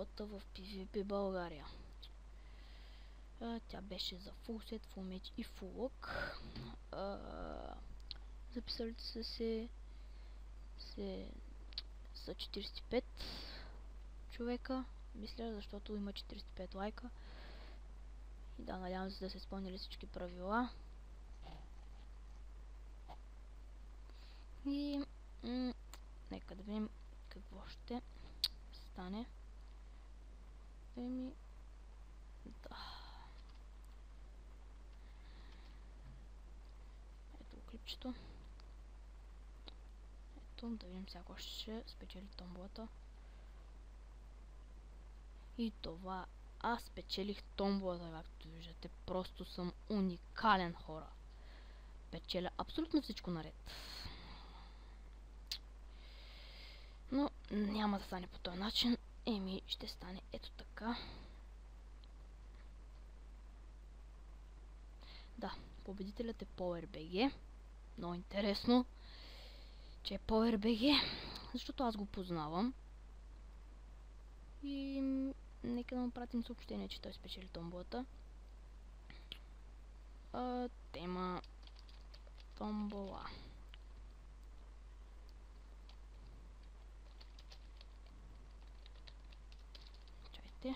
томбота в PvP България. Тя беше за full set, full меч и full lock. Записали се са 45 човека, мисля, защото има 45 лайка. И да, надявам се да се изпълнили всички правила. И нека да видим какво ще стане. Да. Ето клипчето. Ето, да видим сега още ще спечели томболата. И това аз спечелих томболата, както виждате. Просто съм уникален, хора. Печеля абсолютно всичко наред. Но няма да стане по този начин. Ще стане ето така. Да, победителят е PowerBG. Много интересно, че е PowerBG, защото аз го познавам. И нека да му пратим съобщение, че той спечели томболата. Тема томбола. Чайте.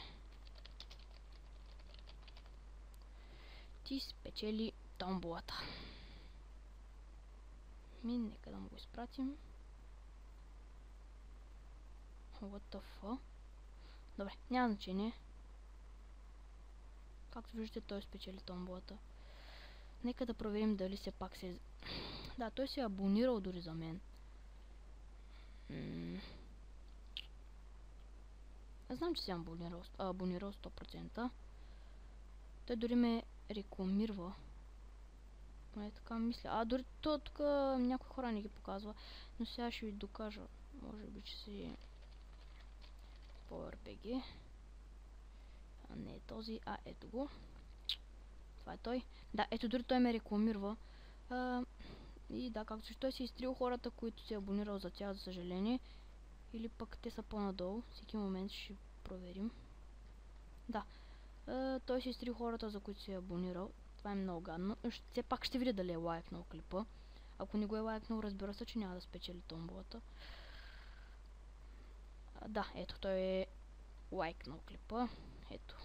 Ти спечели томболата. Нека да му го изпратим. What the fuck? Добре, няма значение. Както виждате, той спечели томболата. Нека да проверим дали все пак се... Да, той се е абонирал дори за мен. Аз знам, че се е абонирал 100%. Той дори ме рекламирва. Поне така мисля. Дори то тук някои хора не ги показва. Но сега ще ви докажа. Може би, че си PowerBG. Не е този, ето го. Това е той. Да, ето дори той ме рекламирва. И да, както че той си изтрил хората, които се е абонирал за тях, за съжаление. Или пък те са по-надолу. Всеки момент ще проверим. Да. Той си изтрил хората, за които се е абонирал. Това е много гадно. Все пак ще видя дали е лайкнал клипа. Ако не го е лайкнал, разбира се, че няма да спечели томболата. Да, ето, той е лайкнал клипа. Ето.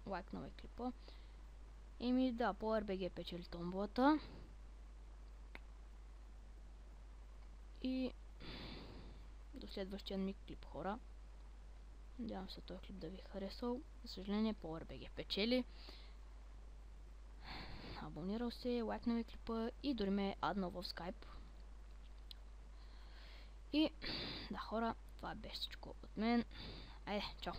Лайкнал е клипа. Да, PowerBG печели томболата. И до следващия ми клип, хора. Надявам се този клип да ви е харесал. За съжаление, PowerBG печели. Абонирал се, лайкнал е клипа и дори ме е аднал в Skype. И да, хора, това беше всичко от мен. Айде, чао!